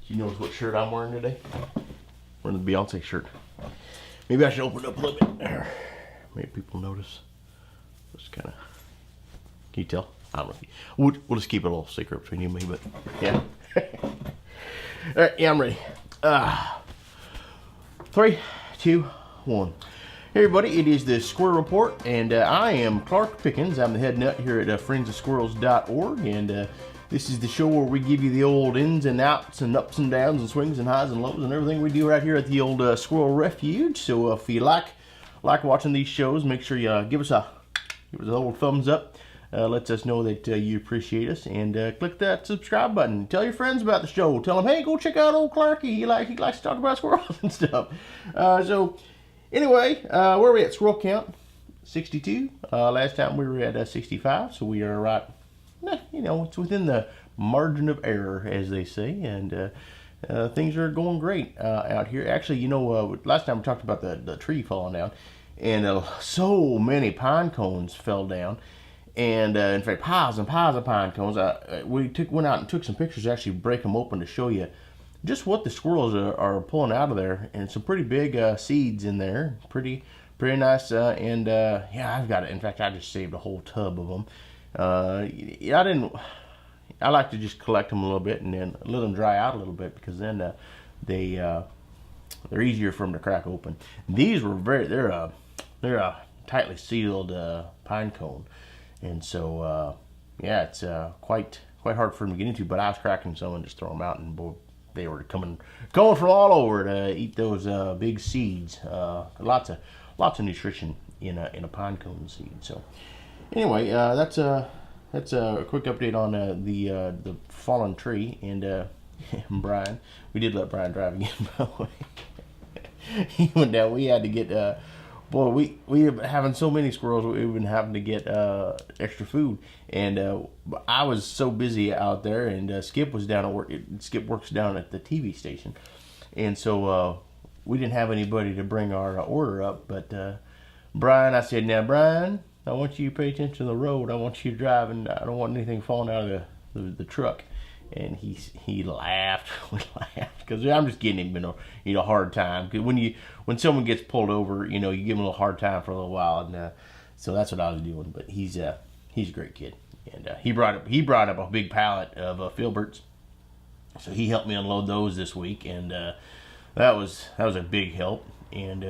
Do you notice what shirt I'm wearing today? I'm wearing the Beyonce shirt. Maybe I should open it up a little bit there. Maybe people notice. Just kind of. Can you tell? I don't know. We'll just keep it a little secret between you and me, but yeah. All right, yeah, I'm ready. 3, 2, 1. Hey everybody, it is the Squirrel Report, and I am Clark Pickens. I'm the head nut here at friendsofsquirrels.org, and this is the show where we give you the old ins and outs and ups and downs and swings and highs and lows and everything we do right here at the old Squirrel Refuge. So if you like watching these shows, make sure you give us a old thumbs up. Lets us know that you appreciate us, and click that subscribe button. Tell your friends about the show. Tell them, hey, go check out old Clarky. He likes to talk about squirrels and stuff. So anyway, where are we at? Squirrel count 62. Last time we were at 65, so we are right. It's within the margin of error, as they say, and things are going great out here. Actually, last time we talked about the tree falling down, and so many pine cones fell down. And in fact, piles and piles of pine cones. We went out and took some pictures to actually break them open to show you just what the squirrels are pulling out of there, and some pretty big seeds in there. Pretty nice. Yeah, I've got it. In fact, I just saved a whole tub of them. I like to just collect them a little bit and then let them dry out a little bit, because then they're easier for them to crack open. These were they're a tightly sealed pine cone. And so, yeah, it's quite hard for them to get into. But I was cracking some and just throw them out, and boy, they were coming from all over to eat those big seeds. Lots of nutrition in a pine cone seed. So, anyway, that's a quick update on the fallen tree. And Brian, we did let Brian drive again, by the way. He went down. We had to get. Boy, we have having so many squirrels, we've been having to get extra food, and I was so busy out there, and Skip was down at work. Skip works down at the TV station, and so we didn't have anybody to bring our order up. But Brian, I said, now Brian, I want you to pay attention to the road. I want you to drive, and I don't want anything falling out of the truck. And he laughed. We laughed because I'm just giving him a hard time. Because when someone gets pulled over, you give him a little hard time for a little while, and so that's what I was doing. But he's a great kid, and he brought up a big pallet of filberts, so he helped me unload those this week, and that was a big help. And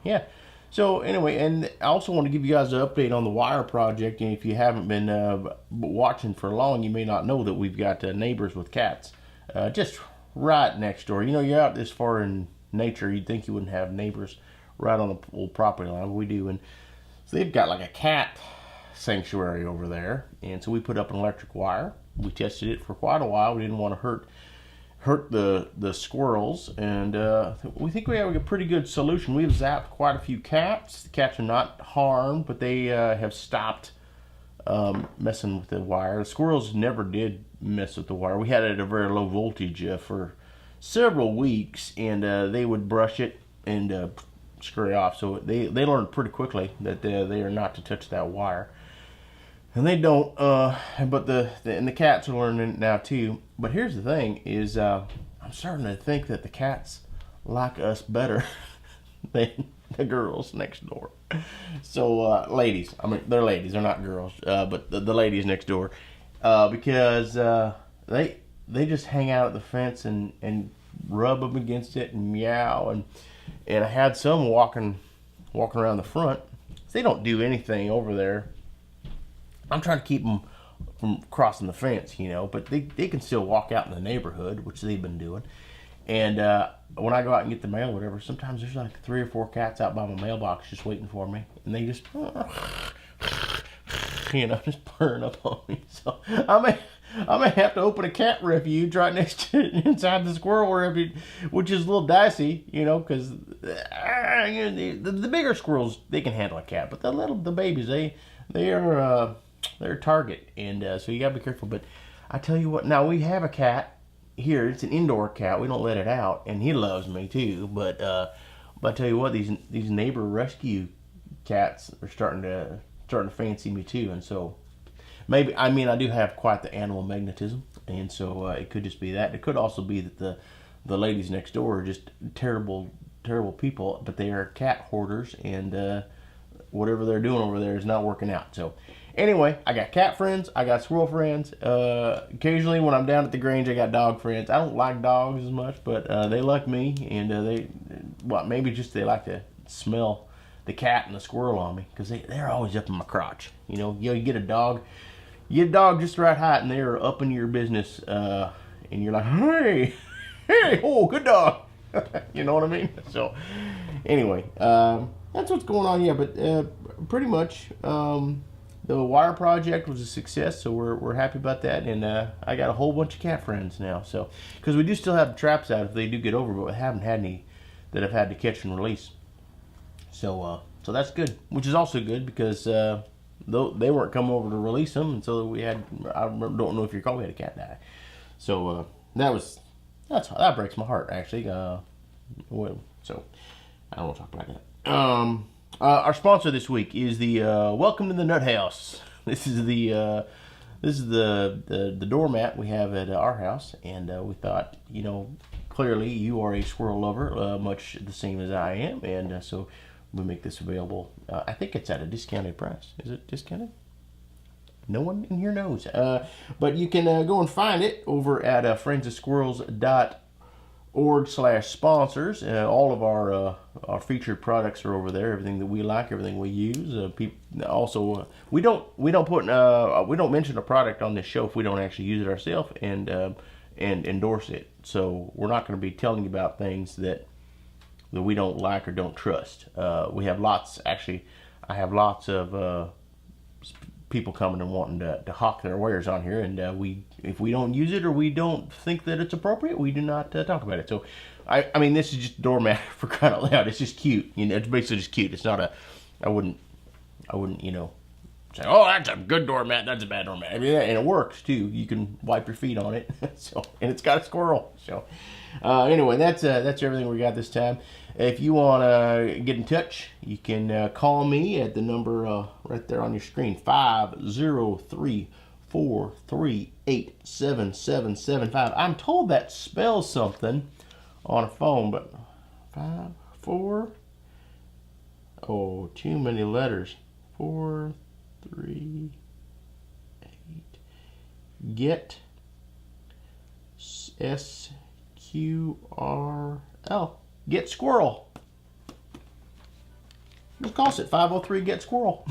yeah. So anyway, and I also want to give you guys an update on the wire project. And if you haven't been watching for long, you may not know that we've got neighbors with cats just right next door. You're out this far in nature, you'd think you wouldn't have neighbors right on the old property line, but we do. And so they've got like a cat sanctuary over there. And so we put up an electric wire. We tested it for quite a while. We didn't want to hurt the squirrels, and we think we have a pretty good solution. We've zapped quite a few cats. The cats are not harmed, but they have stopped messing with the wire. The squirrels never did mess with the wire. We had it at a very low voltage for several weeks, and they would brush it and scurry off. So they learned pretty quickly that they are not to touch that wire. And they don't, but the cats are learning it now too. But here's the thing: is I'm starting to think that the cats like us better than the girls next door. So ladies, they're ladies, they're not girls, but the ladies next door, because they just hang out at the fence and rub them against it and meow, and I had some walking around the front. They don't do anything over there. I'm trying to keep them from crossing the fence, but they can still walk out in the neighborhood, which they've been doing. And when I go out and get the mail or whatever, sometimes there's like 3 or 4 cats out by my mailbox just waiting for me. And they just, just purring up on me. So I may have to open a cat refuge right next to inside the squirrel refuge, which is a little dicey, because the bigger squirrels, they can handle a cat. But the babies, they're a target, and so you gotta be careful. But I tell you what, now we have a cat here. It's an indoor cat. We don't let it out, and he loves me too. But I tell you what, these neighbor rescue cats are starting to fancy me too. And so I do have quite the animal magnetism, and so it could just be that. It could also be that the ladies next door are just terrible people, but they are cat hoarders, and whatever they're doing over there is not working out. So anyway, I got cat friends, I got squirrel friends. Occasionally when I'm down at the Grange, I got dog friends. I don't like dogs as much, but they like me, and maybe just they like to smell the cat and the squirrel on me, because they're always up in my crotch. You get a dog just the right height, and they're up in your business, and you're like, hey, oh, good dog. You know what I mean? So anyway, that's what's going on here. But pretty much, the wire project was a success, so we're happy about that. And I got a whole bunch of cat friends now. So because we do still have the traps out if they do get over, but we haven't had any that have had to catch and release. So that's good, which is also good because though they weren't coming over to release them, and so don't know if you recall, we had a cat die. So that breaks my heart, actually. So I don't want to talk about that. Our sponsor this week is the Welcome to the Nut House. This is the doormat we have at our house, and we thought, clearly you are a squirrel lover, much the same as I am, and so we make this available. I think it's at a discounted price. Is it discounted? No one in here knows. But you can go and find it over at friendsofsquirrels.org/sponsors. All of our featured products are over there. Everything that we like, everything we use. Also, we don't mention a product on this show if we don't actually use it ourselves and endorse it. So we're not going to be telling you about things that we don't like or don't trust. We have lots. Actually, I have lots of people coming and wanting to hawk their wares on here, and if we don't use it or we don't think that it's appropriate, we do not talk about it. So I mean, this is just a doormat, for crying out loud. It's just cute. It's basically just cute. It's not I wouldn't say, oh, that's a good doormat, that's a bad doormat. I mean, and it works too. You can wipe your feet on it. And it's got a squirrel. So anyway, that's everything we got this time. If you want to get in touch, you can call me at the number right there on your screen, 503-438-7775. I'm told that spells something on a phone, but 4, too many letters. 4, 3, 8. Get SQRL. Get Squirrel. Just call it 503-GET-SQUIRREL.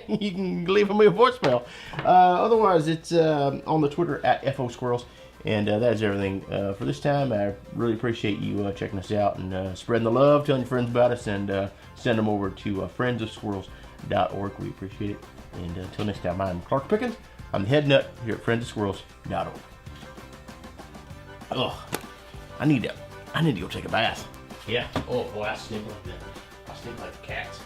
You can leave me a voicemail. Otherwise, it's on the Twitter at FOSquirrels. And that is everything for this time. I really appreciate you checking us out and spreading the love, telling your friends about us, and send them over to friendsofsquirrels.org. We appreciate it. And until next time, I'm Clark Pickens. I'm the head nut here at friendsofsquirrels.org. Ugh, I need to go take a bath. Yeah. Oh boy, I stink like that. I stink like cats.